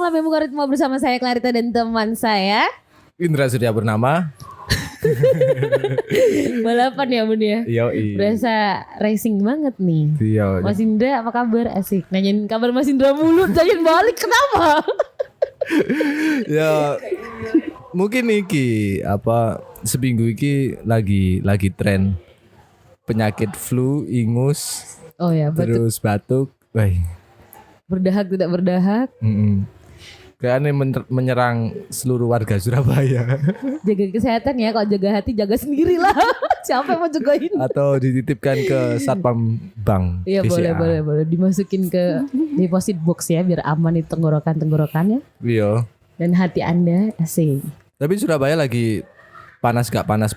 malam yang Mukaritmo bersama saya Clarita dan teman saya Indra Surya Purnama. Balapan ya Bun ya. Yoi. Berasa racing banget nih. Iya. Mas Indra apa kabar? Asik. Nanyain kabar Mas Indra mulu. Tanyain balik kenapa? Ya mungkin iki seminggu iki lagi tren penyakit flu, ingus, Oh ya, terus batuk. Wah. Berdahak tidak berdahak. Kayaknya menyerang seluruh warga Surabaya. Jaga kesehatan ya. Kalau jaga hati jaga sendirilah. Siapa yang mau jagain? Atau dititipkan ke Satpam Bank. Iya BCA. boleh. Dimasukin ke deposit box ya biar aman di tenggorokannya. Iya. Dan hati Anda asik. Tapi Surabaya lagi panas gak panas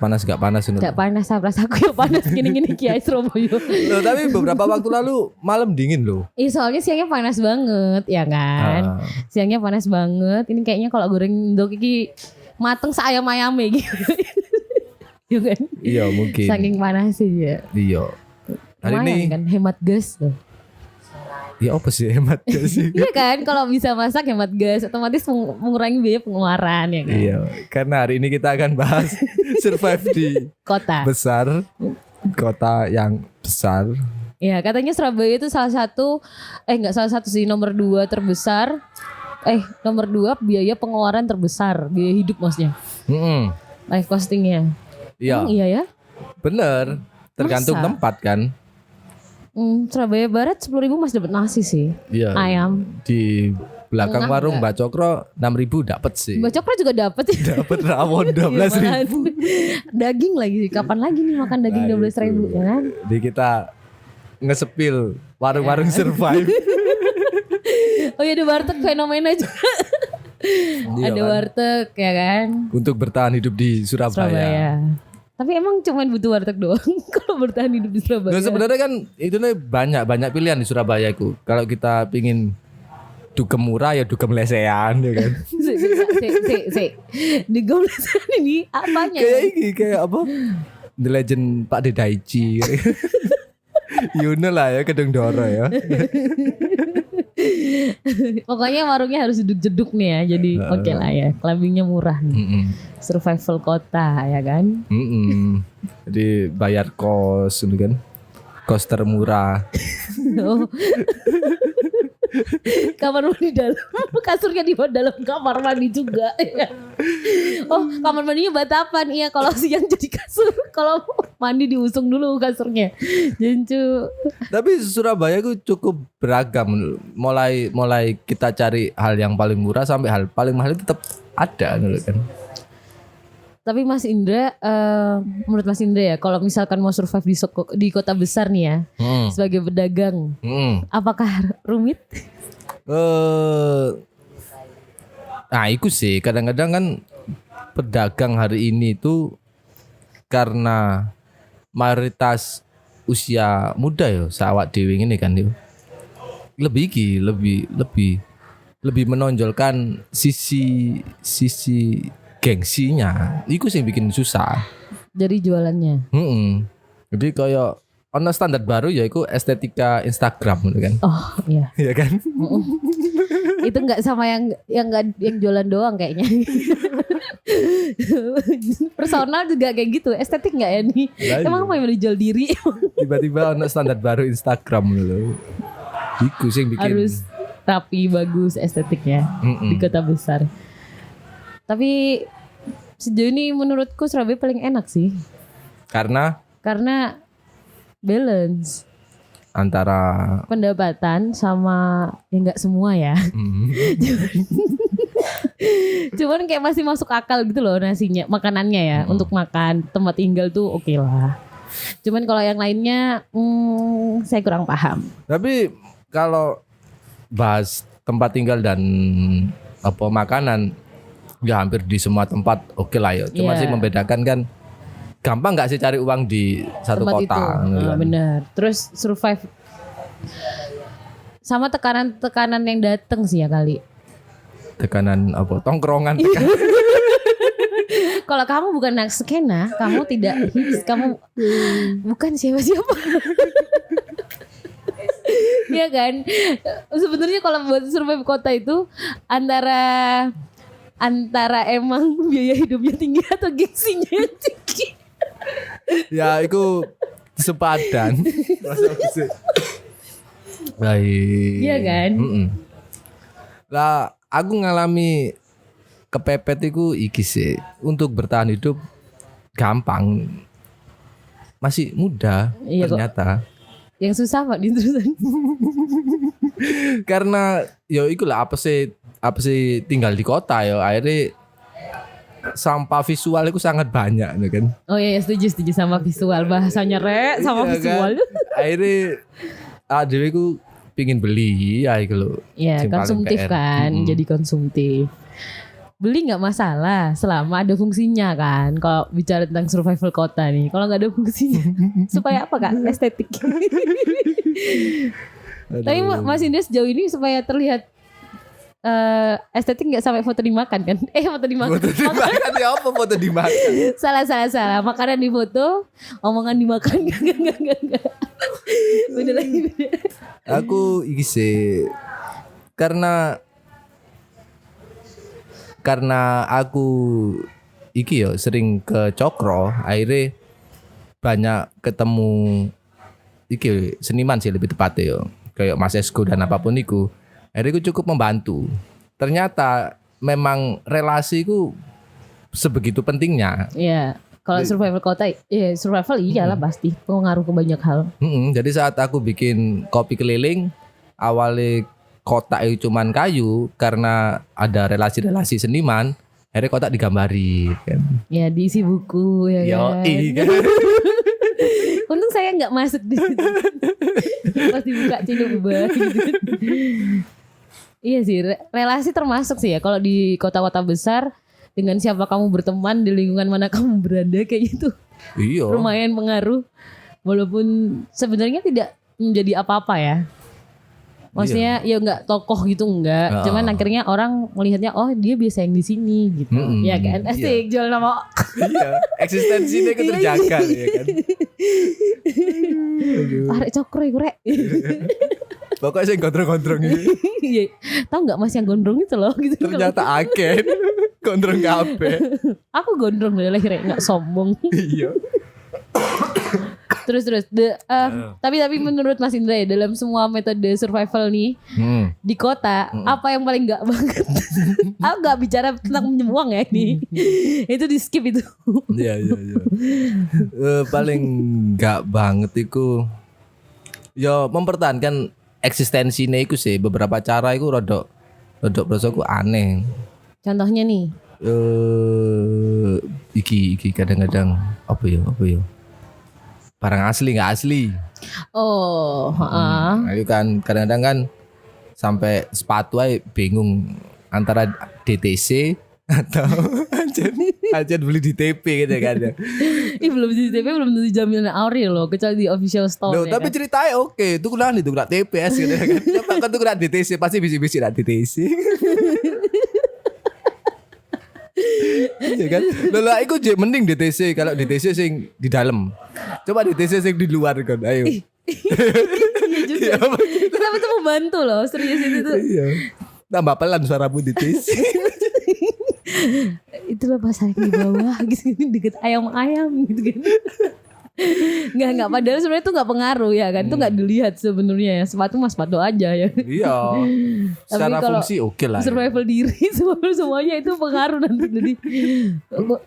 ini. Gak panas, rasaku ya panas gini-gini Kiai Surabaya. Loh, tapi beberapa waktu lalu malam dingin loh. Soalnya siangnya panas banget ya kan. Siangnya panas banget. Ini kayaknya kalau goreng ndok iki mateng seayam-ayame gitu. Iya kan? Iya mungkin. Saking panas sih ya. Iya. Hari Lumayan ini kan hemat gas tuh. ya apa sih hemat gak sih? Iya kan, kalau bisa masak hemat gas, otomatis mengurangi biaya pengeluaran ya kan. Iya, karena hari ini kita akan bahas survive di Kota. kota yang besar. Ya katanya Surabaya itu salah satu, nggak salah satu sih, nomor 2 terbesar. Nomor 2 biaya pengeluaran terbesar, biaya hidup maksudnya. Life costingnya. Iya. Iya ya. Bener, tergantung Masa? tempat kan. Surabaya Barat 10.000 masih dapat nasi sih. Iya. Ayam. Di belakang Tengah warung enggak? Mbak Cokro 6.000 dapat sih. Mbak Cokro juga dapat ya. Dapat rawon 12.000. Daging lagi. Kapan lagi nih makan daging 12.000 ya kan? Jadi kita ngesepil warung-warung survive. Oh iya, ada warteg fenomena juga. Iya Ada kan? warteg ya kan? Untuk bertahan hidup di Surabaya. Tapi emang cuma butuh warteg doang kalau bertahan hidup di Surabaya. Nah, sebenarnya kan itu nih banyak pilihan di Surabaya itu. Kalau kita pingin dugem murah ya dugem lesehan ya kan. Sik. Di gomlesan ini apanya? Kayak apa? The Legend Pak Dedaichi. Yuno lah ya Kedung Doro ya. Pokoknya warungnya harus jeduk-jeduk nih ya. Jadi oke lah ya. Kelabingnya murah nih. Survival kota ya kan. Jadi bayar kos gitu kan. Kos termurah. Oh. Kamar mandi dalam, kasurnya di dalam kamar mandi juga. Oh, kamar mandinya batapan. Iya, kalau siang jadi kasur, kalau mandi diusung dulu kasurnya. Jencu. Tapi Surabaya itu cukup beragam. Mulai kita cari hal yang paling murah sampai hal paling mahal itu tetap ada gitu kan. Tapi Mas Indra, menurut Mas Indra ya, kalau misalkan mau survive di kota besar nih ya, sebagai pedagang, apakah rumit? Nah, itu sih kadang-kadang kan pedagang hari ini tuh karena mayoritas usia muda ya, sawak dewe ini kan yo. Lebih menonjolkan sisi gengsinya, itu sih yang bikin susah. Dari jualannya. Jadi kayak ono standar baru ya, itu estetika Instagram gitu kan. Oh iya. Iya kan? Itu nggak sama yang jualan doang kayaknya. Personal juga kayak gitu. Estetik nggak ya nih? Nah, Emang apa yang dijual diri? Tiba-tiba ono standar baru Instagram gitu. Itu sih yang bikin Harus rapi, bagus estetiknya di kota besar. Tapi sejauh ini menurutku Surabaya paling enak sih. Karena balance antara pendapatan sama ya nggak semua ya. Cuman kayak masih masuk akal gitu loh nasinya, makanannya ya. Untuk makan, tempat tinggal tuh oke lah. Cuman kalau yang lainnya saya kurang paham. Tapi kalau bahas tempat tinggal dan makanan, ya hampir di semua tempat oke lah ya. Cuma sih membedakan kan gampang nggak sih cari uang di satu tempat kota. Itu. Bener. Terus survive sama tekanan yang datang sih ya kali. Tekanan tongkrongan. Kalau kamu bukan anak skena, kamu tidak hits, kamu bukan siapa-siapa. Iya kan? Sebenarnya kalau buat survive kota itu antara emang biaya hidupnya tinggi atau gengsinya yang tinggi. Ya itu sepadan. Baik. Iya kan? Lah aku ngalami kepepet iku iki sih. Untuk bertahan hidup gampang. Masih mudah Iya kok. ternyata. Yang susah Pak di terusan. Karena yo ikulah apa sih tinggal di kota yo akhirnya sampah visual itu sangat banyak ya kan. Oh iya setuju sama visual bahasanya sama Iya visual. kan? Akhirnya adewe ku pingin beli ya iku lho. Iya Sing paling konsumtif PR. kan, jadi konsumtif. Beli nggak masalah selama ada fungsinya kan. Kalau bicara tentang survival kota nih, kalau nggak ada fungsinya, supaya apa kak? Estetik. Tapi Mas Indra sejauh ini supaya terlihat estetik nggak sampai foto dimakan kan? Foto dimakan. Foto dimakan ya apa foto dimakan? Salah. Makanan difoto, omongan dimakan. Enggak. Beda lagi. Aku iki sih karena aku iki yo sering ke Cokro, akhirnya banyak ketemu iki seniman sih lebih tepatnya yo. Kayak Mas Esko dan apapun iku. Akhirnya aku cukup membantu. Ternyata memang relasiku sebegitu pentingnya. Iya. Kalau survival kota, survival iyalah pasti pengaruh ke banyak hal. Jadi saat aku bikin kopi keliling, awalnya kotak itu cuman kayu karena ada relasi-relasi seniman, akhirnya kotak digambari kan. Ya diisi buku ya kan. Kan. Untung saya nggak masuk di situ. Pas dibuka cendol ubah gitu. Iya sih, relasi termasuk sih ya. Kalau di kota-kota besar dengan siapa kamu berteman, di lingkungan mana kamu berada kayak gitu. Iya. Lumayan pengaruh. Walaupun sebenarnya tidak menjadi apa-apa ya. Maksudnya ya nggak tokoh gitu enggak. Cuman akhirnya orang melihatnya oh dia biasa yang di sini gitu. Ya kan? Asik jual nama. Iya, eksistensinya kan terjaga ya kan. Arek cokro iku rek. Pokoknya saya gondrong-gondrong ini. Iya. Tahu nggak Mas yang gondrong itu loh gitu. Ternyata agen gondrong kabeh. Aku gondrong dari lahir nggak sombong. Iya. Terus tapi menurut Mas Indra ya dalam semua metode survival nih di kota apa yang paling nggak banget? Aku nggak bicara tentang menyemuang ya ini. Itu di skip itu. Iya. Paling nggak banget itu ya mempertahankan eksistensinya itu sih. Beberapa cara itu rodok prosoku aneh. Contohnya nih. Iki kadang-kadang apa ya? Barang asli nggak asli. Oh, Itu kan kadang-kadang kan sampai sepatu aja bingung antara DTC atau aja beli di TP gitu kan. Belum di TP belum tentu jaminan ori loh, kecuali di official store. Loh, ya tapi kan? Ceritanya oke, itu kena TPS gitu kan. Coba kan tuh kena DTC pasti bisi-bisi nak DTC. Iya kan? Loh, aku mending DTC kalau DTC sing di dalam. Coba DTC sing di luar kan. Ayo. Iya juga. Kita betul membantu loh, serius itu tuh. Iya. Tambah pelan suaramu DTC. Itulah pasar di bawah gitu deket ayam-ayam gitu kan. Enggak padahal sebenarnya itu enggak pengaruh ya kan. Itu enggak dilihat sebenarnya ya. Sepatu mah sepatu aja ya. Iya. Secara fungsi oke lah. Survival diri semuanya itu pengaruh nanti. Jadi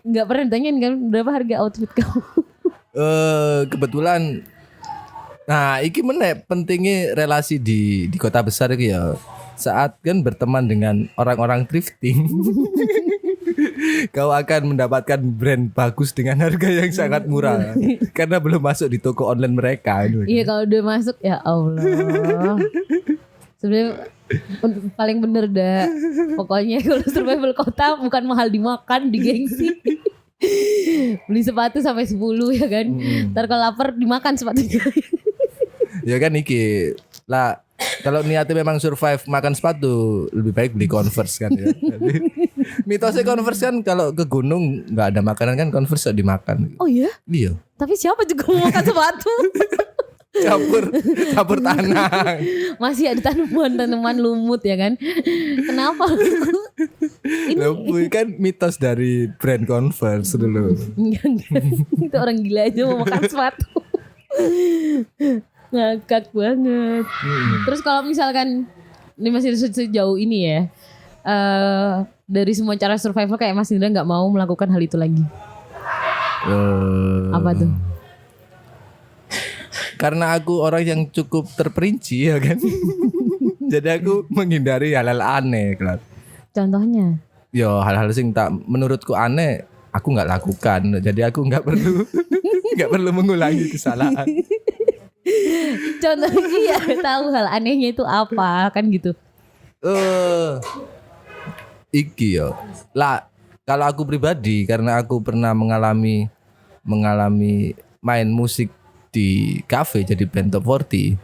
enggak pernah ditanyain kan berapa harga outfit kamu. Kebetulan nah iki meneh pentingnya relasi di kota besar itu ya. Saat kan berteman dengan orang-orang thrifting. Kau akan mendapatkan brand bagus dengan harga yang sangat murah karena belum masuk di toko online mereka. Iya kalau udah masuk ya Allah. Sebenarnya paling bener dah. Pokoknya kalau survival kota bukan mahal dimakan, digengsi. Beli sepatu sampai 10 ya kan. Ntar kalau lapar dimakan sepatunya. Ya kan iki lah. Kalau niatnya memang survive makan sepatu lebih baik beli Converse kan ya. Jadi, mitosnya Converse kan kalau ke gunung nggak ada makanan kan Converse dimakan. Oh iya? Iya. Tapi siapa juga mau makan sepatu? campur tanah. Masih ada tanaman lumut ya kan. Kenapa? Ini kan mitos dari brand Converse dulu. Enggak. Itu orang gila aja mau makan sepatu. Ngakak banget. Terus kalau misalkan ini masih sejauh ini ya, dari semua cara survival kayak Mas Indra nggak mau melakukan hal itu lagi. Apa tuh? Karena aku orang yang cukup terperinci ya kan. Jadi aku menghindari hal-hal aneh, Klar. Contohnya? Yo hal-hal sing tak menurutku aneh aku nggak lakukan. Jadi aku nggak perlu mengulangi kesalahan. Contohnya iya, tahu hal anehnya itu apa kan gitu. Iki yo. Lah kalau aku pribadi karena aku pernah mengalami main musik di kafe jadi band top 40.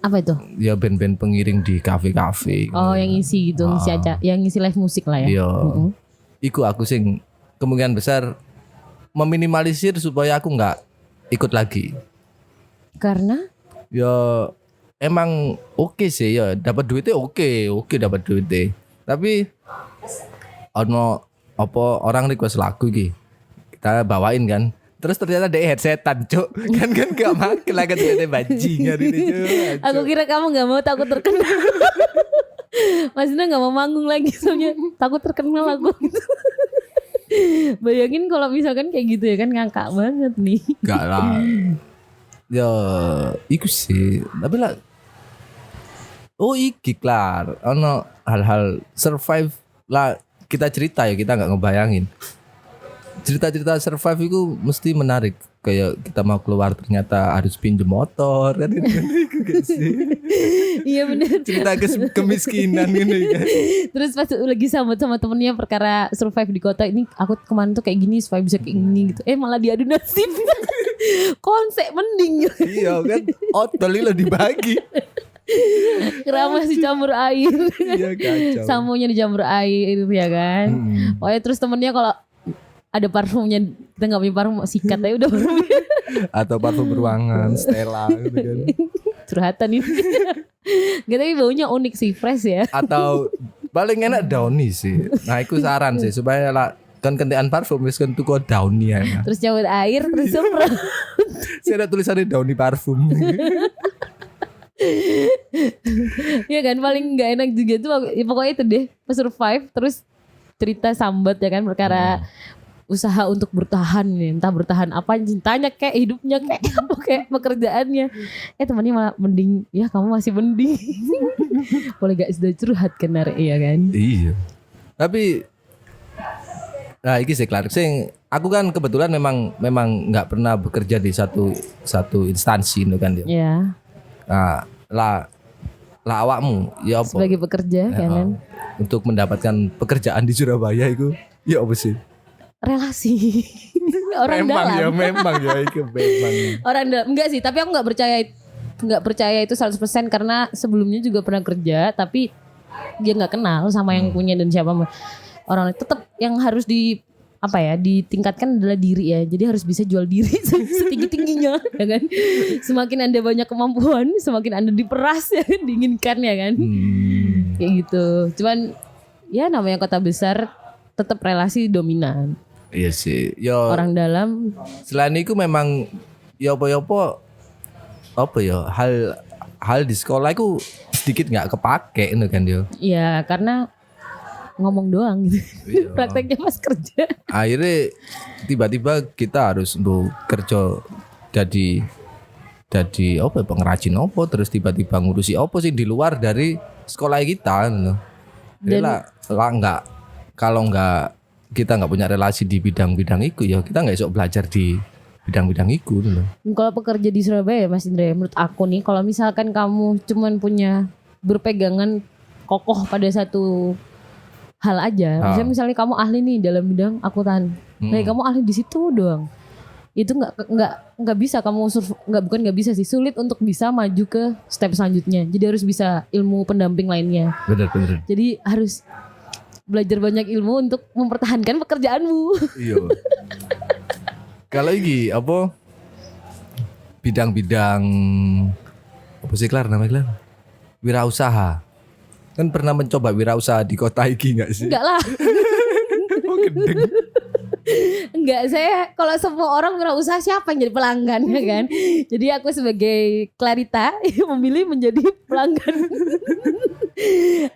Apa itu? Ya band-band pengiring di kafe-kafe. Oh, yang isi gitu, ngisi aja, yang ngisi live musik lah ya. Iya. Iku aku sing kemungkinan besar meminimalisir supaya aku nggak ikut lagi. Karena? Ya emang oke sih ya, dapat duitnya oke dapat duitnya. Tapi ono apa orang request lagu iki. Kita bawain kan. Terus ternyata dia headsetan, Cuk. Kan gak makin lah ternyata bajingan ini, Cuk. Aku kira kamu gak mau, takut terkenal. Mas Indra gak mau manggung lagi soalnya takut terkenal aku gitu. Bayangin kalau misalkan kayak gitu ya kan, ngangkak banget nih. Gak lah. Ya, iku sih. Tapi lah iki Klar. Ono hal-hal survive lah kita cerita ya, kita gak ngebayangin. Cerita-cerita survive itu mesti menarik. Kayak kita mau keluar ternyata harus pinjam motor kan itu gak sih? Iya benar. Cerita kemiskinan ini kan. Terus pas lagi sama temennya perkara survive di kota ini, aku kemarin tuh kayak gini supaya bisa kayak gini gitu. Malah diadu nasib. Konsep mending. Iya kan, otol lo dibagi. Keramas dicampur air. Iya kacau. Samunya dicampur air ya kan. Pokoknya terus temennya kalau ada parfumnya, kita gak punya parfum, sikat aja udah parfumnya. Atau parfum berwangan, Stella gitu kan. Curhatan ini. Gak, tapi baunya unik sih, fresh ya. Atau paling enak Downy sih. Nah itu saran sih supaya lah kan kentean parfum wis kan tuku Downy ya. Terus nyawet air, terus semprot. Saya ada tulisannya Downy parfum. Iya kan, paling gak enak juga tuh ya, pokoknya itu deh, pas survive terus cerita sambat ya kan, perkara usaha untuk bertahan nih, entah bertahan apa, cintanya kayak hidupnya kayak apa kayak pekerjaannya. Temannya malah mending, ya kamu masih mending. Boleh gak sudah curhat kan Nare, iya kan? Iya. Tapi nah iki sih Clark sing aku kan kebetulan memang nggak pernah bekerja di satu instansi itu kan dia. Iya. Nah, lah awakmu ya apa? Sebagai pekerja kan. Untuk mendapatkan pekerjaan di Surabaya itu ya apa sih? Relasi. Orang memang dalam. Ya memang ya itu memang. Orang dalam enggak sih, tapi aku enggak percaya itu 100% karena sebelumnya juga pernah kerja tapi dia enggak kenal sama yang punya dan siapa orang. Tetap yang harus ditingkatkan adalah diri ya. Jadi harus bisa jual diri setinggi-tingginya ya kan. Semakin Anda banyak kemampuan, semakin Anda diperas ya kan, diinginkan ya kan. Kayak gitu. Cuman ya namanya kota besar tetap relasi dominan. Iya sih. Yo orang dalam. Selain itu memang ya apa ya hal di sekolah itu sedikit nggak kepake itu kan dia. Iya, karena ngomong doang gitu. Iya. Prakteknya pas kerja. Akhirnya tiba-tiba kita harus kerja jadi apa pengrajin apa, terus tiba-tiba ngurusi apa sih di luar dari sekolah kita gitu. Jadi kalau kita nggak punya relasi di bidang-bidang itu ya kita nggak bisa belajar di bidang-bidang itu gitu. Kalau pekerja di Surabaya Mas Indra, menurut aku nih, kalau misalkan kamu cuman punya berpegangan kokoh pada satu hal aja, misalnya kamu ahli nih dalam bidang akuntan, kamu ahli di situ doang, itu nggak bisa kamu nggak bisa sih, sulit untuk bisa maju ke step selanjutnya. Jadi harus bisa ilmu pendamping lainnya. Benar. Jadi harus belajar banyak ilmu untuk mempertahankan pekerjaanmu. Iya. Kalau iki apa? bidang-bidang apa sih Klar namanya Klar? Wirausaha. Kan pernah mencoba wirausaha di kota iki enggak sih? Enggak lah. Oh, gendeng. Enggak, saya kalau semua orang wirausaha siapa yang jadi pelanggan ya kan. Jadi aku sebagai Clarita memilih menjadi pelanggan.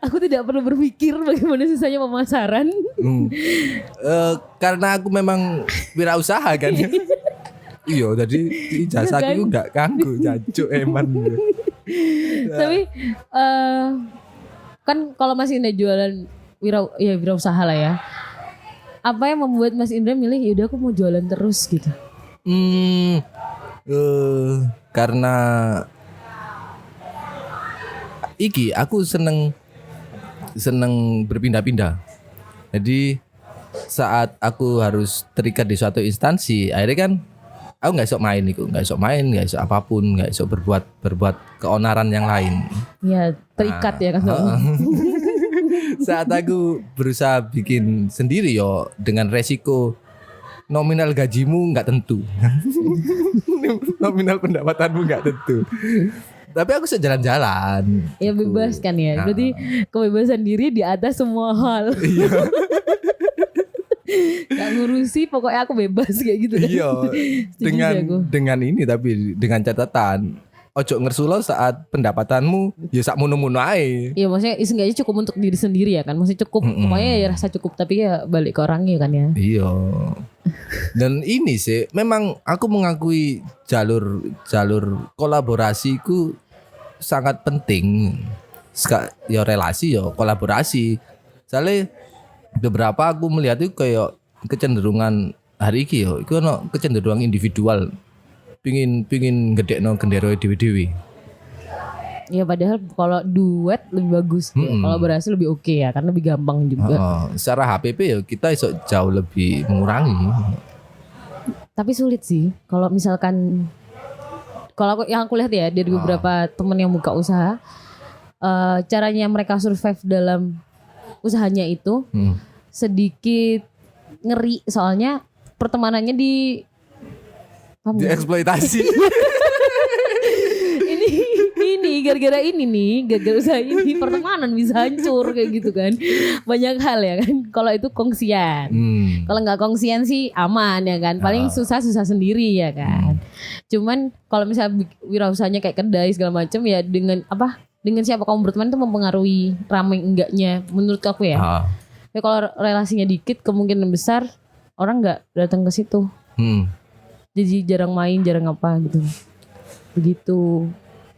Aku tidak perlu berpikir bagaimana susahnya pemasaran. Karena aku memang wirausaha kan. Iya, jadi ijazah aku enggak kanggo jancuk eman. Tapi kan kalau Mas Indra jualan wirausaha lah ya. Apa yang membuat Mas Indra milih yaudah aku mau jualan terus gitu? Karena iki aku seneng berpindah-pindah. Jadi saat aku harus terikat di suatu instansi, akhirnya kan aku nggak esok main, nggak esok apapun, nggak esok berbuat keonaran yang lain. Ya terikat ya kan. Saat aku berusaha bikin sendiri yo dengan resiko nominal gajimu nggak tentu, nominal pendapatanmu nggak tentu. Tapi aku sejalan-jalan. Ya bebas kan ya. Berarti kebebasan diri di atas semua hal. Iya. Gak ngurusi, pokoknya aku bebas kayak gitu kan. Iya. Dengan ini tapi dengan catatan ojo ngersulo saat pendapatanmu ya sak munu-munu ae. Iya maksudnya seenggaknya cukup untuk diri sendiri ya kan. Maksudnya cukup pokoknya ya rasa cukup tapi ya balik ke orangnya kan ya. Iya. Dan ini sih memang aku mengakui jalur kolaborasiku sangat penting. Ya relasi ya kolaborasi. Soalnya beberapa aku melihat itu kayak kecenderungan hari ini yo iku ono kecenderungan individual. Pingin gedekno gendera dewe-dewe. Ya padahal kalau duet lebih bagus ya. Kolaborasi lebih oke ya karena lebih gampang juga. Secara HPP ya kita iso jauh lebih mengurangi. Tapi sulit sih kalau misalkan kalau aku lihat ya dari beberapa teman yang buka usaha caranya mereka survive dalam usahanya itu sedikit ngeri soalnya pertemanannya dieksploitasi. ini gara-gara usaha ini pertemanan bisa hancur kayak gitu kan. Banyak hal ya kan. Kalau itu kongsian. Kalau nggak kongsian sih aman ya kan. Paling susah sendiri ya kan. Cuman kalau misalnya wirausahanya kayak kedai segala macam ya dengan siapa kamu berteman itu mempengaruhi ramai enggaknya menurut aku ya. Ya kalau relasinya dikit kemungkinan besar orang nggak datang ke situ. Jadi jarang main, jarang apa gitu. Begitu.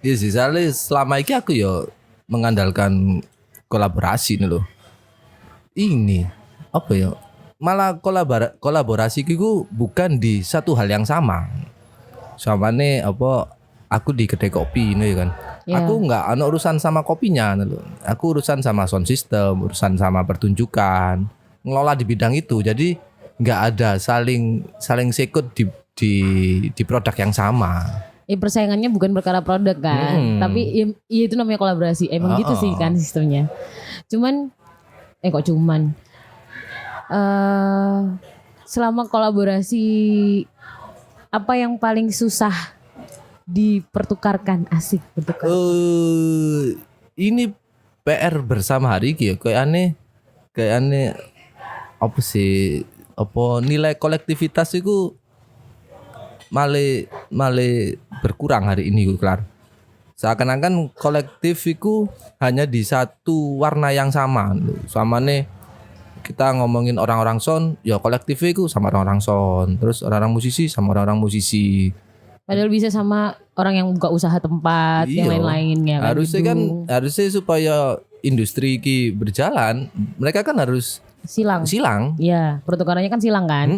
Iya sih, soalnya selama ini aku ya mengandalkan kolaborasi nih loh. Ini apa ya? Malah kolaborasi itu bukan di satu hal yang sama. Sama nih apa? Aku di kedai kopi nih kan. Yeah. Aku nggak ada urusan sama kopinya nih loh. Aku urusan sama sound system, urusan sama pertunjukan, ngelola di bidang itu. Jadi nggak ada saling sekut di produk yang sama. Persaingannya bukan perkara produk kan, tapi ya itu namanya kolaborasi. Emang gitu sih kan sistemnya. Selama kolaborasi apa yang paling susah dipertukarkan asik bertukar? Ini PR bersama hari ini ya kayak aneh apa sih? Apa nilai kolektivitas itu malah berkurang hari ini Klar. Seakan-akan kolektif itu hanya di satu warna yang sama. Sama nih kita ngomongin orang-orang sound, ya kolektif itu sama orang-orang sound. Terus orang-orang musisi sama orang-orang musisi. Padahal bisa sama orang yang buka usaha tempat, yang lain-lainnya kan. Harusnya supaya industri ini berjalan, mereka kan harus silang. Iya, pertukarannya kan silang kan.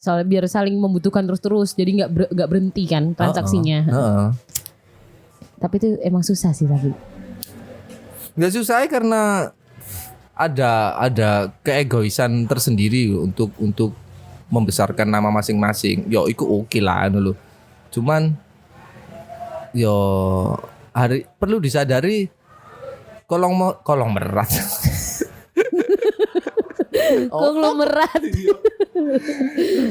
Soalnya biar saling membutuhkan terus-terus, jadi nggak berhenti kan transaksinya. Tapi itu emang susah sih tapi. Nggak susah karena ada keegoisan tersendiri untuk membesarkan nama masing-masing. Yo, itu oke lah dulu. Cuman yo perlu disadari kolong merat. Konglomerat.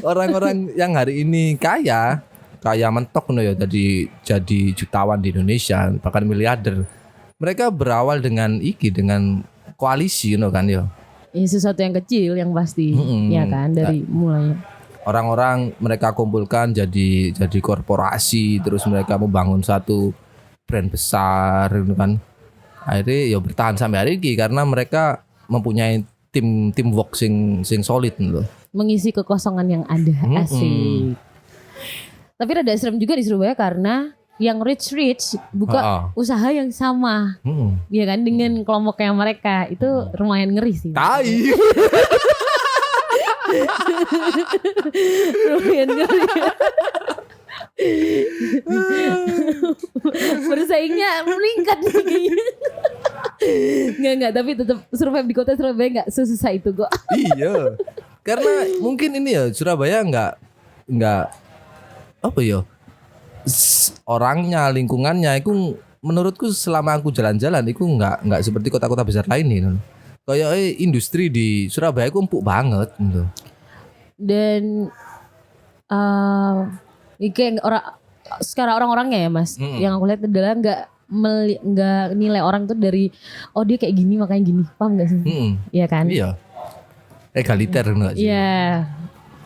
Orang-orang yang hari ini kaya kaya mentok no ya jadi jutawan di Indonesia bahkan miliarder. Mereka berawal dengan koalisi no kan ya. Ini sesuatu yang kecil yang pasti ya kan dari mulanya. Orang-orang mereka kumpulkan jadi korporasi, terus mereka membangun satu brand besar gitu kan. Akhirnya ya bertahan sampai hari ini karena mereka mempunyai teamwork sing solid loh. Mengisi kekosongan yang ada. Asik. Tapi rada serem juga di Surabaya karena yang rich buka usaha yang sama. Ya kan dengan kelompoknya mereka itu lumayan ngeri sih. Tai. Lumayan ngeri. Bersaingnya meningkat nih kayaknya. Enggak, tapi tetap survive di kota Surabaya enggak sesusah itu kok. Iya. Karena mungkin ini ya Surabaya enggak apa ya? Orangnya, lingkungannya itu menurutku selama aku jalan-jalan itu enggak seperti kota-kota besar lain nih. Kayak industri di Surabaya itu empuk banget gitu. Dan sekarang orang-orangnya ya Mas, yang aku lihat adalah nggak nilai orang tuh dari dia kayak gini makanya gini, paham nggak sih? Iya kan? Iya. Egaliter nggak sih? Iya.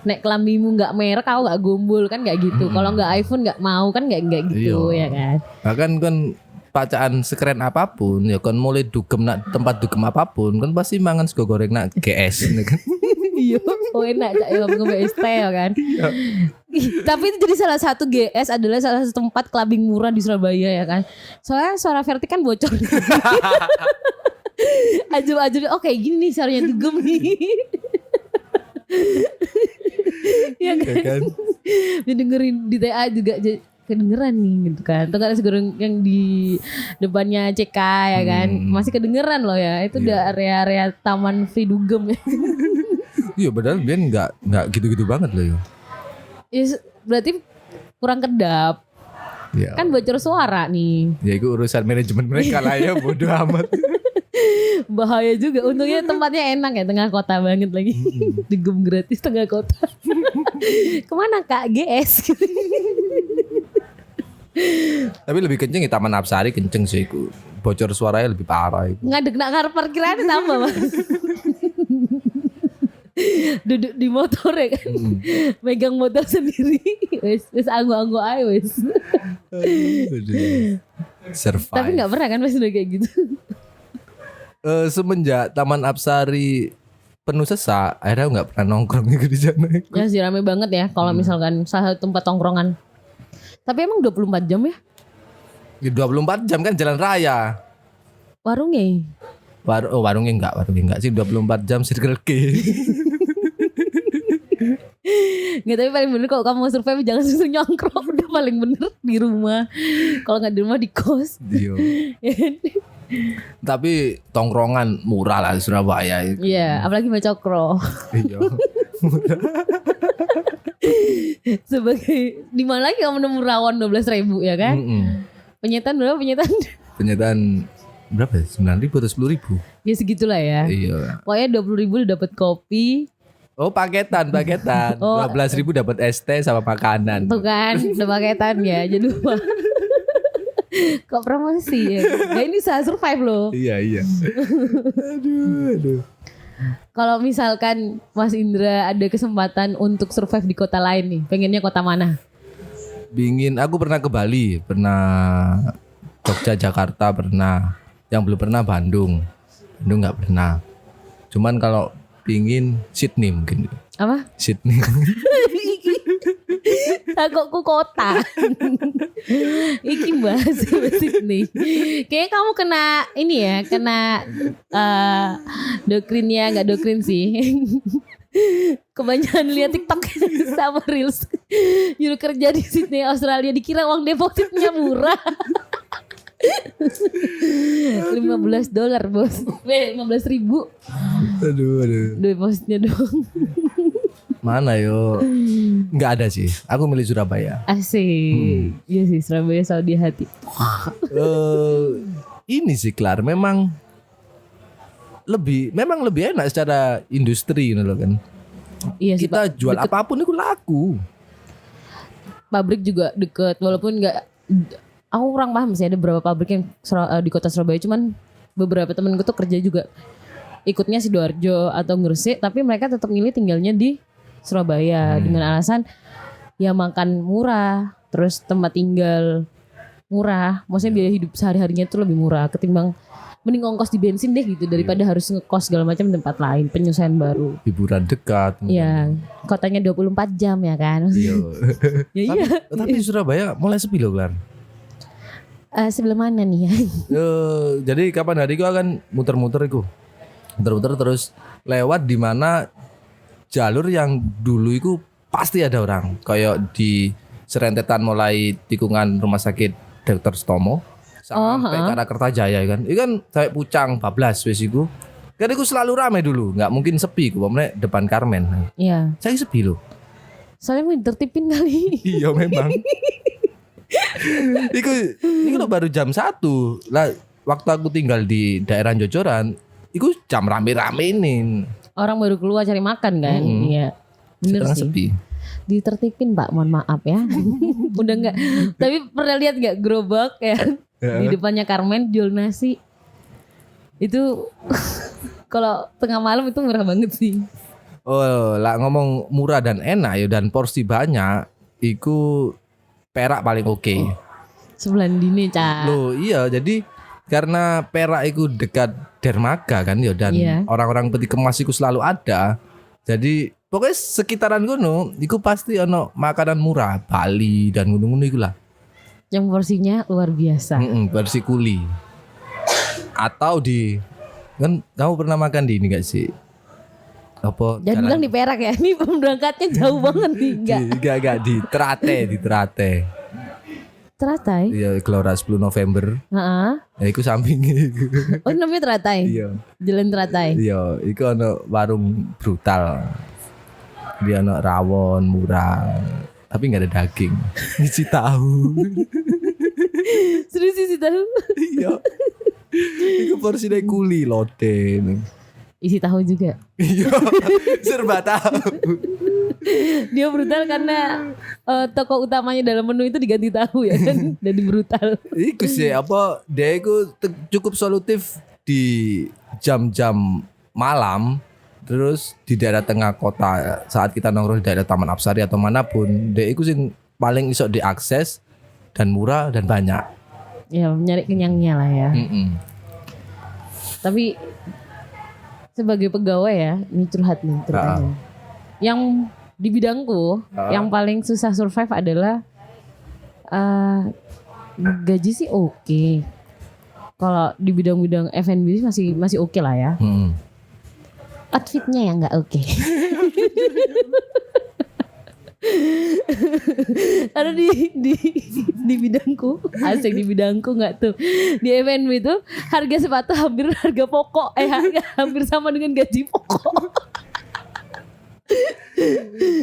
Nek kelambimu nggak merek, kau nggak gombol kan nggak gitu. Kalau nggak iPhone nggak mau kan nggak gitu ya kan? Bahkan kan pacaan sekeren apapun ya kan mulai dugem nak tempat dugem apapun kan pasti mangan sego goreng nak GS kan. Iya, enak cak ya ngombe ST ya kan. Tapi itu jadi salah satu GS adalah salah satu tempat clubbing murah di Surabaya ya kan. Soalnya suara Verti kan bocor. Ajub-ajub kayak gini nih suaranya dugem nih. Ya kan. Didengerin di TA juga kedengeran nih gitu kan. Atau nggak segoreng yang di depannya CK ya kan. Masih kedengeran loh ya. Itu udah area-area taman free dugem ya. Iya padahal dia nggak gitu-gitu banget loh ya. Berarti kurang kedap. Ya. Kan bocor suara nih. Ya itu urusan manajemen mereka lah ya, bodoh amat. Bahaya juga. Untungnya tempatnya enak ya, tengah kota banget lagi. Dugem gratis tengah kota. Kemana Kak? GS. Tapi lebih kenceng ya Taman Apsari, kenceng sih itu. Bocor suaranya lebih parah itu. Ngadeg nak ngarep parkirannya tambah Mas. Duduk di motor ya kan. Megang motor sendiri. Wes anggo-anggo aja wes. Survive. Tapi gak pernah kan Mas udah kayak gitu. Semenjak Taman Apsari penuh sesak, akhirnya gak pernah nongkrong di sana. Ya sih rame banget ya kalau misalkan salah satu tempat tongkrongan. Tapi emang 24 jam ya? 24 jam kan jalan raya. Warungnya? Warungnya enggak sih 24 jam Circle K. Nggak, tapi paling bener kalau kamu mau survive jangan susah nyongkrong. Udah paling bener di rumah. Kalau nggak di rumah di kos. Tapi tongkrongan murah lah di Surabaya. Iya, apalagi Mbak Cokro. Iya. Sebagai di mana lagi kamu nemu rawon 12.000 ya kan? Penyetan berapa penyetan? Penyetan berapa? 9.000 atau 10.000? Ya segitulah ya. Iya. Pokoknya 20.000 udah dapat kopi. Oh paketan. 12.000 dapat ST sama makanan. Tuh kan, udah paketan ya. Jadi kok promosi ya? Nah ini saya survive loh. Iya. Aduh. Kalau misalkan Mas Indra ada kesempatan untuk survive di kota lain nih, pengennya kota mana? Aku pernah ke Bali, pernah Jogja, Jakarta pernah. Yang belum pernah Bandung nggak pernah. Cuman kalau pingin Sydney mungkin. Apa? Sydney. Takutku kota. Iki bahas Sydney. Kayaknya kamu kena ini ya, kena doktrinnya, nggak doktrin sih. Kebanyakan lihat TikTok sama Reels. Juru kerja di Sydney, Australia, dikira uang depositnya murah. $15 bos. 15.000. Aduh. Depositnya dong. Mana yo? Nggak ada sih. Aku milih Surabaya. Asik. Iya sih Surabaya selalu di hati. Ini sih Klar, memang lebih enak secara industri gitu loh kan. Iya sih, kita Pak. Jual apapun itu laku. pabrik juga deket. Walaupun nggak, aku kurang paham sih ada berapa pabrik yang di kota Surabaya. Cuman beberapa temenku tuh kerja juga ikutnya Sidoarjo atau Gresik, tapi mereka tetap milih tinggalnya di Surabaya dengan alasan ya makan murah, terus tempat tinggal murah. Maksudnya biaya hidup sehari-harinya tuh lebih murah ketimbang mending ongkos di bensin deh gitu daripada harus ngekos segala macam tempat lain, penyesuaian baru. Hiburan dekat. Iya, kotanya 24 jam ya kan. Iya. Ya iya. Tapi Surabaya mulai sepi loh, Glan. Sebelah mana nih ya? Jadi kapan hari itu akan muter-muter itu. Muter-muter terus lewat di mana jalur yang dulu itu pasti ada orang. Kayak di serentetan mulai tikungan rumah sakit Dr. Stomo sampai ke arah Kertajaya kan. Itu kan sampai Pucang 14 wis iku. Kan iku selalu ramai dulu, enggak mungkin sepi ku pamane depan Karmen. Iya. Saya sepi loh. Soalnya mau ditertipin kali. Iya memang. Iku lo baru jam 1 lah. Waktu aku tinggal di daerah Jojoran, iku jam rame-rame ini. Orang baru keluar cari makan kan. Iya. Bener Sekarang sih. sepi. Ditertipin Pak, mohon maaf ya. Udah enggak. Tapi pernah lihat enggak gerobak ya di depannya Karmen jual nasi. Itu kalau tengah malam itu murah banget sih. Oh, lah ngomong murah dan enak ya dan porsi banyak, iku Perak paling oke. Sebulan dini, Cak. Loh, iya jadi karena Perak itu dekat dermaga kan ya dan orang-orang peti kemas itu selalu ada. Jadi pokoknya sekitaran gunung iku pasti ono makanan murah, Bali dan gunung-gunung iku lah. Yang porsinya luar biasa. Versi kuli. Atau di kan kamu pernah makan di ini gak sih? Apa? Jangan bilang di Perak ya. Ini berangkatnya jauh banget nih. Enggak di Trate. Teratai? Iya, Gelora 10 November. Heeh. Ya iku sampingnya iku. Oh, namanya Teratai. Iya. Jalan Teratai. Iya, iku ono warung brutal. Dia ono rawon murah. Tapi enggak ada daging. Isi tahu. Serius sih tahu. Iya. Iku porsi dari kuli lote. Isi tahu juga. Iya. Serba tahu. Dia brutal karena toko utamanya dalam menu itu diganti tahu ya kan. Jadi brutal. Iku sih apa dia iku cukup solutif di jam-jam malam. Terus di daerah tengah kota saat kita nongkrong di daerah Taman Apsari atau manapun, dia iku sing paling iso diakses dan murah dan banyak. Ya nyari kenyangnya lah ya. Tapi sebagai pegawai ya, ini curhat nih ceritanya. Yang di bidangku yang paling susah survive adalah gaji sih oke. Kalau di bidang-bidang F&B masih oke lah ya. Outfitnya yang nggak oke. Karena di bidangku, asik di bidangku nggak tuh di F&B itu harga sepatu hampir harga pokok, hampir sama dengan gaji pokok.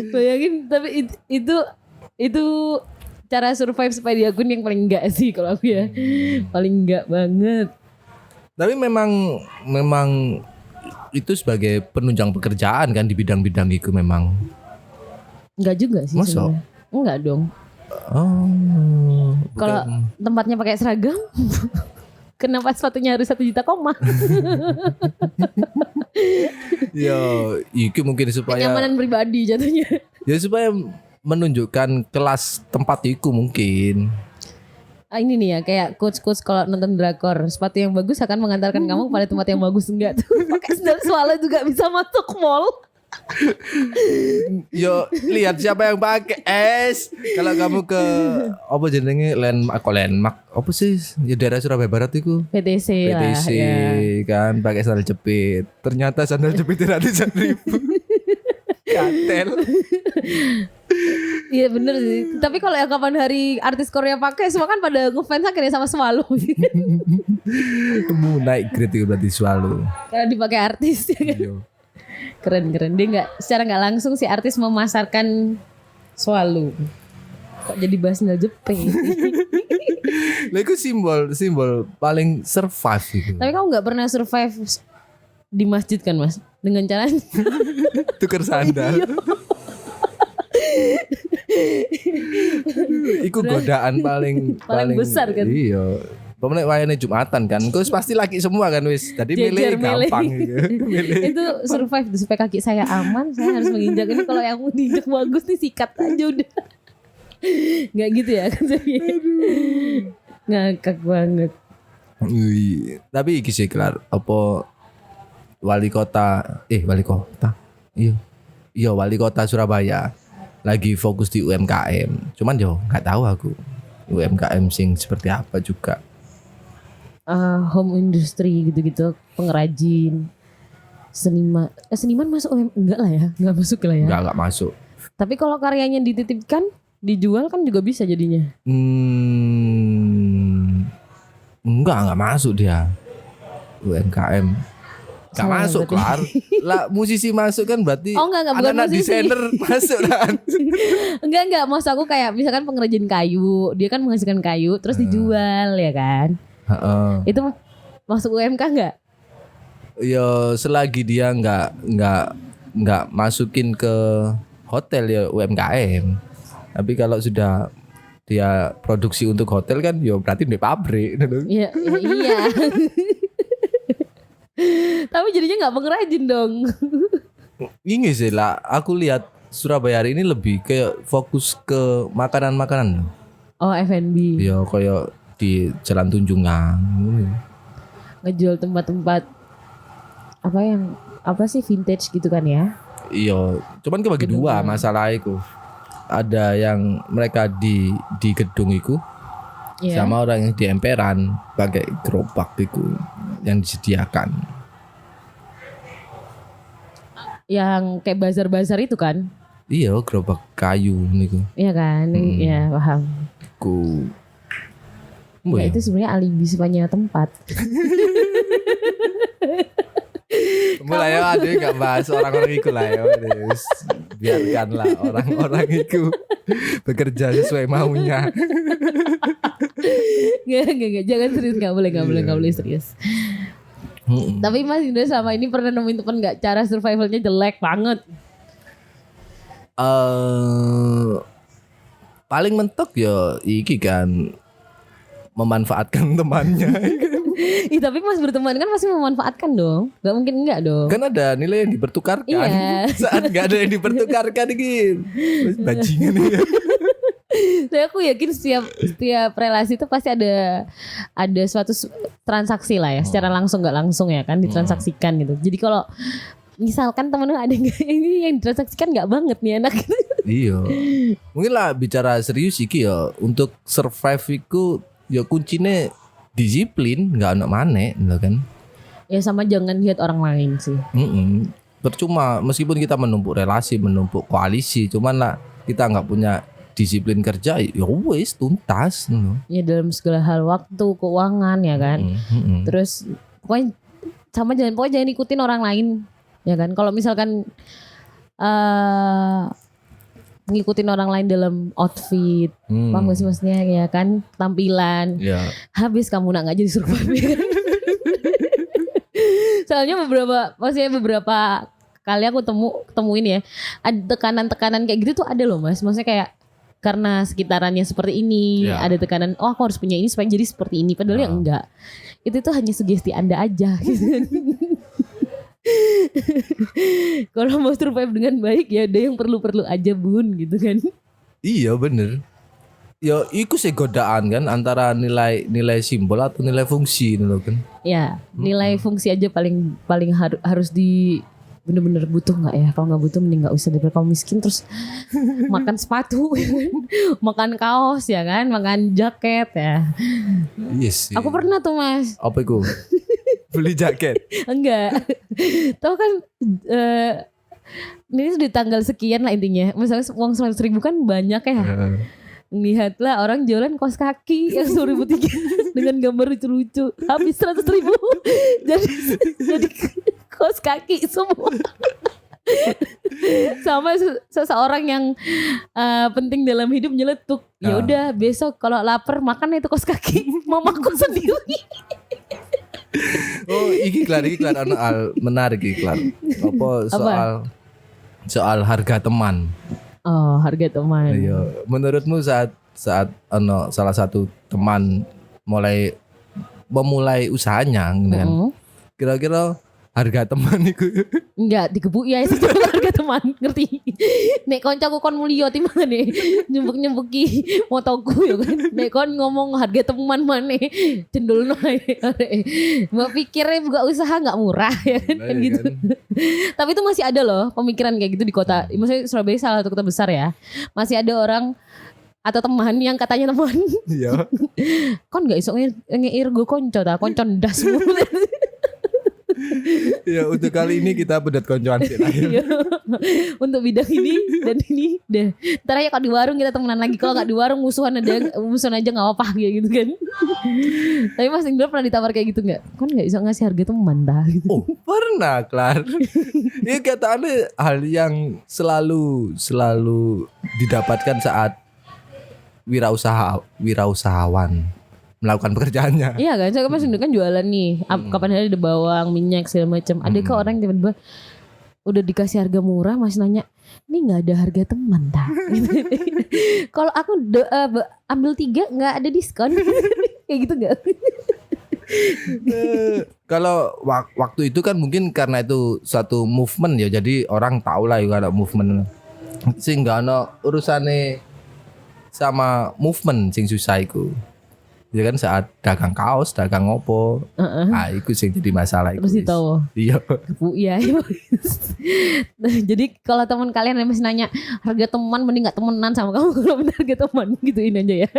Bayangin, tapi itu cara survive supaya di akun yang paling enggak sih kalau aku ya, paling enggak banget. Tapi memang itu sebagai penunjang pekerjaan kan di bidang-bidang itu memang. Enggak juga sih sebenarnya. Enggak dong. Oh. Kalau tempatnya pakai seragam, kenapa sepatunya harus 1 juta koma? Ya, itu mungkin supaya kenyamanan pribadi jatuhnya. Ya supaya menunjukkan kelas tempat itu mungkin. Ini nih ya kayak coach kalau nonton drakor, sepatu yang bagus akan mengantarkan kamu pada tempat yang bagus. Enggak tuh, pakai sandal swallow juga bisa masuk mall. Yo lihat siapa yang pakai kalau kamu ke apa jenenge landmark apa sih ya daerah Surabaya Barat itu PTC lah ya. Kan pakai sandal jepit, ternyata sandal jepit ratusan ribu. Katel. Iya bener sih. Tapi kalau yang kapan hari artis Korea pakai, semua kan pada ngefans akhirnya sama Swallow. Kamu naik grade itu berarti Swallow. Karena dipakai artis ya kan. Keren. Dia secara nggak langsung si artis memasarkan Swallow. Kok jadi bahas sandal jepit. Lah itu simbol paling survive itu. Tapi kamu nggak pernah survive di masjid kan Mas? Dengan cara tukar sandal. Iku godaan paling Paling besar kan? Iya. Pemenang wayane Jumatan kan. Kau pasti laki semua kan wis. Jadi Jejer milih gampang gitu. Milih. Itu survive supaya kaki saya aman, saya harus menginjak ini. Kalau yang mau diinjak bagus nih sikat aja udah. Nggak gitu ya kan saya. Ngakak banget. Wih, tapi iki sih kelar apa wali kota iya wali kota Surabaya lagi fokus di UMKM. Cuman yo nggak tahu aku UMKM sing seperti apa juga. Home industry gitu-gitu, pengrajin, seniman masuk enggak lah ya, nggak masuk lah ya. Nggak masuk. Tapi kalau karyanya dititipkan, dijual kan juga bisa jadinya. Nggak masuk dia UMKM. Nggak Salah masuk berarti. kelar. Lah musisi masuk kan berarti Oh, enggak, bukan anak-anak musisi. desainer masuk kan. Enggak, maksud aku kayak misalkan pengrajin kayu, dia kan menghasilkan kayu terus dijual ya kan. Heeh. Itu masuk UMK enggak? Ya selagi dia nggak masukin ke hotel ya UMKM. Tapi kalau sudah dia produksi untuk hotel kan ya berarti di pabrik. Iya. Tapi jadinya nggak pengrajin dong. Ini sih lah aku lihat Surabaya hari ini lebih kayak fokus ke makanan-makanan. Oh, F&B. Ya kayak di Jalan Tunjungan. Ngejual tempat-tempat apa sih vintage gitu kan ya? Iya, cuman kebagi dua masalah itu. Ada yang mereka di gedung itu Iya. sama orang yang di emperan pakai gerobak itu yang disediakan. Yang kayak bazar-bazar itu kan? Iya, gerobak kayu niku. Iya kan? Iya, paham. Ku Ya, itu sebenarnya alibi supaya tempat. mulai ya ada nggak bahas orang-orang itu lah ya. Wes, biarkanlah orang-orang itu bekerja sesuai maunya. Nggak, jangan serius, nggak boleh serius. Tapi Mas Indra sama ini pernah nemuin teman nggak cara survivalnya jelek banget? Paling mentok ya iki kan memanfaatkan temannya. Ih, tapi Mas berteman kan pasti memanfaatkan dong. Gak mungkin enggak dong. Kan ada nilai yang dipertukarkan. Iya. Saat nggak ada yang dipertukarkan ini bajingan ya. Saya aku yakin setiap relasi itu pasti ada suatu transaksi lah ya, secara langsung nggak langsung ya kan ditransaksikan gitu. Jadi kalau misalkan temennya ada ini yang ditransaksikan nggak banget nih anak. Iya. Mungkin lah bicara serius iki ya untuk survive iku ya kuncinya disiplin, nggak ono maneh lho kan. Ya sama jangan lihat orang lain sih. Percuma meskipun kita menumpuk relasi, menumpuk koalisi, cuman lah kita nggak punya disiplin kerja ya wis tuntas ngono. Ya dalam segala hal, waktu, keuangan ya kan. Terus pokoknya jangan ikutin orang lain ya kan. Kalau misalkan ngikutin orang lain dalam outfit, paham gak sih maksudnya ya kan, tampilan. Ya. Habis kamu nggak jadi survive ya kan? Soalnya beberapa kali aku temuin ya, ada tekanan-tekanan kayak gitu tuh ada loh Mas. Maksudnya kayak karena sekitarannya seperti ini, Ya. ada tekanan, oh aku harus punya ini supaya jadi seperti ini. Padahal ya enggak. Itu tuh hanya sugesti Anda aja gitu. Kalau mau survive dengan baik ya ada yang perlu-perlu aja bun gitu kan. Iya bener. Ya iku sih godaan kan antara nilai simbol atau nilai fungsi gitu kan. Ya nilai fungsi aja paling harus di bener-bener butuh nggak ya? Kalau nggak butuh mending nggak usah, daripada kamu miskin terus makan sepatu, makan kaos ya kan, makan jaket ya. Yes. Aku pernah tuh Mas. Apa itu? Beli jaket. Enggak. Tahu kan ini di tanggal sekian lah intinya. Misalnya uang 100.000 kan banyak ya. Lihatlah orang jualan kaos kaki yang 1.300 dengan gambar lucu-lucu. Habis 100.000 jadi kaos kaki semua. Sama seseorang yang penting dalam hidup nyeletuk. Ya udah besok kalau lapar makan itu kaos kaki mamaku sendiri. Oh, iklan menarik iklan. Apa soal harga teman. Oh, harga teman. Iya, menurutmu saat salah satu teman memulai usahanya kan. Kira-kira harga teman itu Enggak digebuk ya itu cuma harga teman, ngerti? Nek koncoku kon mulya timbangane nyembuk-nyembuki motoku ya kan. Nek kon ngomong harga teman maneh cendulno ae. Mbak pikirnya buka usaha enggak murah ya kan, Nah, gitu. kan? Tapi itu masih ada loh pemikiran kayak gitu di kota. Maksudnya Surabaya salah satu kota besar ya. Masih ada orang atau teman yang katanya teman. Iya. Kon enggak iso ngeir go konco ta, konco ndas mulu. Ya untuk kali ini kita bedat koncoan sih lah. Iya. Untuk bidang ini dan ini deh. Ntar aja kalau di warung kita temenan lagi. Kalau nggak di warung musuhan aja nggak apa-apa kayak gitu kan. Tapi Mas Indra pernah ditawar kayak gitu nggak? Kan nggak bisa ngasih harga teman dah gitu. Oh pernah Klar. Ini kataannya hal yang selalu didapatkan saat wirausahawan melakukan pekerjaannya. Iya kan, saya kan Mas Indra kan jualan nih. Kapan hari ada bawang, minyak segala macam. Ada kok orang tiba-tiba udah dikasih harga murah masih nanya, ini nggak ada harga teman tak? Kalau aku ambil 3 nggak ada diskon, kayak gitu nggak? Kalau waktu itu kan mungkin karena itu satu movement ya, jadi orang tahu lah juga ada movement. Sehingga ada urusannya sama movement sing susah iku. Ya kan saat dagang kaos, dagang opo, ah itu sih jadi masalah. Terus ditahu. Iya. Bu ya. Jadi kalau teman kalian yang masih nanya harga teman, mending nggak temenan sama kamu kalau benar harga teman, gituin aja ya.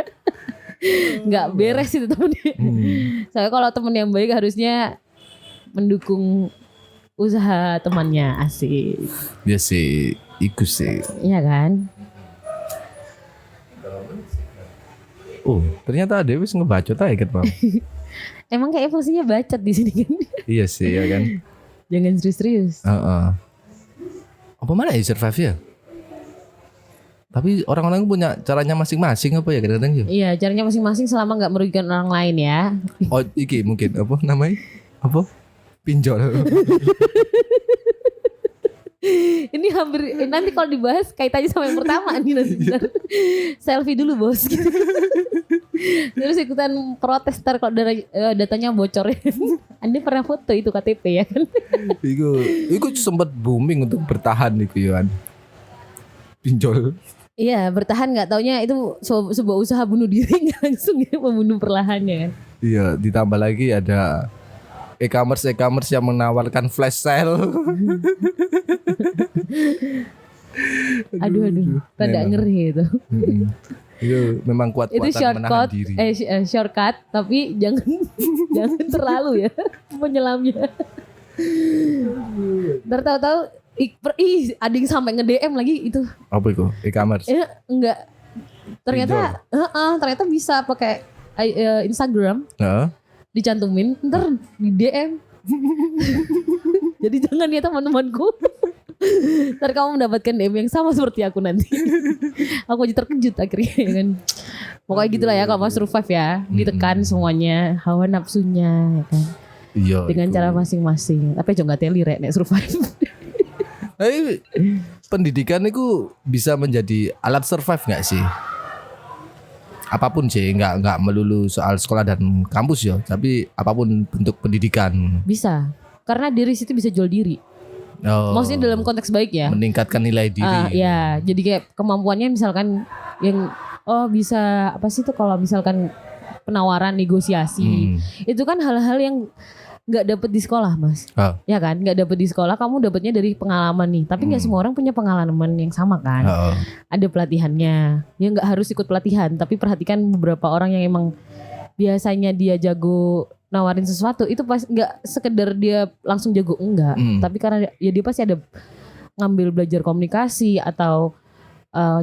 Nggak beres itu temennya. Soalnya kalau teman yang baik harusnya mendukung usaha temannya, asik. Ya sih, ikut sih. Iya kan? Oh, ternyata Dewi ngebacot aja kan, Bang. Emang kayak fungsinya bacot di sini kan? Iya sih, ya kan. Jangan serius-serius. Apa mana ya survive ya? Tapi orang-orang punya caranya masing-masing apa ya kadang-kadang ya? Iya, caranya masing-masing selama nggak merugikan orang lain ya. Oh, iki mungkin apa namanya? Apa? Pinjol. Ini hampir nanti kalau dibahas kaitannya sama yang pertama nih nanti. Selfie dulu bos gitu. Terus ikutan protes ntar kalau datanya bocor. Anda pernah foto itu KTP ya kan? Iku sempat booming untuk bertahan iku ya kan. Pinjol. Iya bertahan, nggak taunya itu sebuah usaha bunuh diri, nggak langsung ya membunuh perlahannya kan. Iya, ditambah lagi ada e-commerce yang menawarkan flash sale. aduh, rada ngeri itu. Itu memang kuat-kuatan Itu menahan diri. Shortcut tapi jangan terlalu ya penyelamnya. Ntar tahu-tahu ada yang sampai nge-DM lagi itu. Apa itu? E-commerce. Enggak. Ternyata bisa pakai Instagram. Dicantumin, ntar di DM. Jadi jangan ya teman-temanku. Ntar kamu mendapatkan DM yang sama seperti aku nanti. Aku aja terkejut akhirnya ya kan. Pokoknya gitulah ya kalau mau survive ya. Ditekan semuanya, hawa nafsunya ya kan. Iya. Dengan cara masing-masing. Tapi jangan teli rek nek survive. Tapi pendidikan itu bisa menjadi alat survive nggak sih? Apapun sih, nggak melulu soal sekolah dan kampus ya, tapi apapun bentuk pendidikan. Bisa, karena dari situ bisa jual diri. Maksudnya dalam konteks baik ya. Meningkatkan nilai diri. Ya, jadi kayak kemampuannya misalkan yang bisa apa sih tuh kalau misalkan penawaran negosiasi, itu kan hal-hal yang nggak dapet di sekolah mas, ya kan? Nggak dapet di sekolah, kamu dapetnya dari pengalaman nih. Tapi nggak semua orang punya pengalaman yang sama kan? Ada pelatihannya, ya nggak harus ikut pelatihan. Tapi perhatikan beberapa orang yang emang biasanya dia jago nawarin sesuatu, itu pas nggak sekedar dia langsung jago enggak, tapi karena ya dia pasti ada ngambil belajar komunikasi atau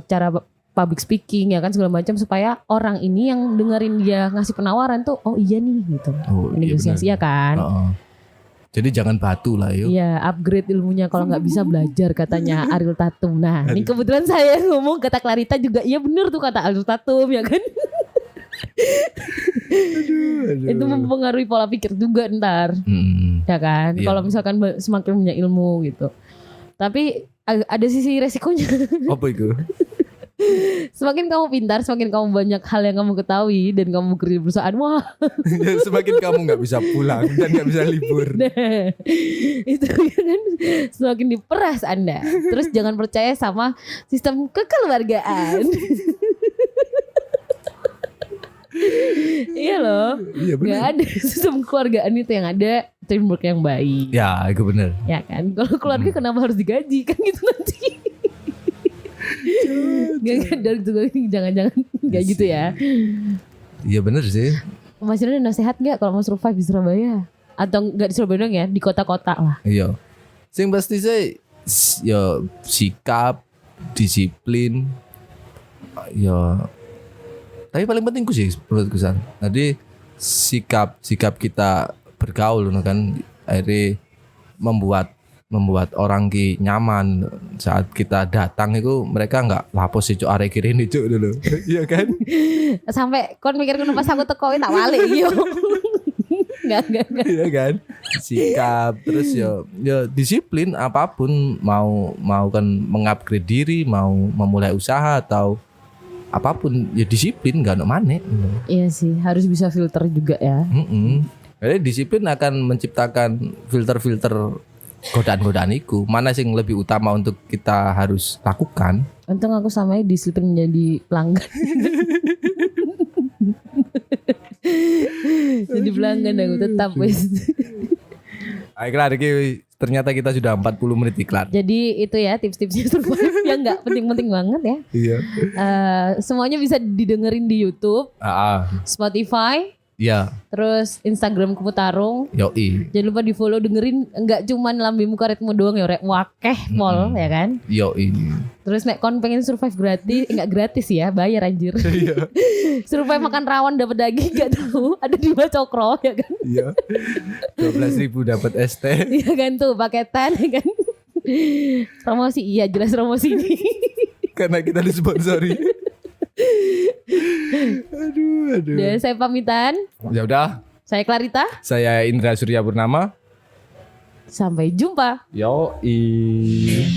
cara public speaking ya kan segala macam supaya orang ini yang dengerin dia ngasih penawaran tuh oh iya nih gitu. Negosiasi ya kan. Jadi jangan batu lah yuk. Iya, upgrade ilmunya kalau nggak bisa belajar katanya Ariel Tatum. Nah, ini kebetulan saya ngomong kata Clarita juga iya bener tuh kata Ariel Tatum ya kan. Aduh. Itu mempengaruhi pola pikir juga ntar. Ya kan. Kalau misalkan semakin punya ilmu gitu. Tapi ada sisi resikonya. Apa itu? Semakin kamu pintar, semakin kamu banyak hal yang kamu ketahui dan kamu kerja di perusahaan, wah. Ya, semakin kamu nggak bisa pulang dan nggak bisa libur. Nah, itu kan semakin diperas Anda. Terus jangan percaya sama sistem kekeluargaan. Iya loh. Iya benar. Gak ada sistem keluargaan itu, yang ada teamwork yang baik. Ya, itu benar. Ya kan, kalau keluarga kenapa harus digaji kan gitu nanti. Gak ada juga, jangan-jangan kayak gitu ya. Iya benar sih. Mas Yuna ada nasihat gak kalau mau survive di Surabaya? Atau gak di Surabaya dong ya, di kota-kota lah. Iya. Sing pasti sih ya sikap, disiplin. Ya tapi paling penting sih menurutku San. Tadi sikap kita bergaul kan akhirnya membuat orang ki nyaman saat kita datang itu, mereka nggak lapos sih cuk arek kiri ini cuk dulu. Iya kan? Sampai kon mikir pas aku teko tak balik yo. Enggak. Iya kan? Sikap terus ya disiplin apapun, mau kan mengupgrade diri, mau memulai usaha atau apapun ya disiplin, nggak ada mana. Iya sih, harus bisa filter juga ya. Jadi disiplin akan menciptakan filter-filter godaan-godaan itu. Mana sih yang lebih utama untuk kita harus lakukan? Untung aku sama disiplin menjadi pelanggan. Jadi pelanggan aku tetap wes. Iklan ternyata kita sudah 40 menit iklan. Jadi itu ya tips-tipsnya survive yang nggak penting-penting banget ya. Iya. Semuanya bisa didengerin di YouTube, Spotify, iya. terus Instagram Kupu Tarung. Yoi. Jangan lupa di follow, dengerin nggak cuman Lambimu Karetmu doang ya, rek wakeh pol ya kan. Yoi. Terus nek kon pengen survive gratis, nggak gratis ya, bayar anjir. Iya. Survive makan rawon dapat daging nggak tahu, ada di Cokro ya kan. Iya. 12.000 dapat ST. Iya kan tuh paketan ya kan. Promosi, iya jelas promosi ini. Karena kita disponsori. Aduh. Dan saya pamitan. Ya udah. Saya Clarita. Saya Indra Surya Purnama. Sampai jumpa. Yoi.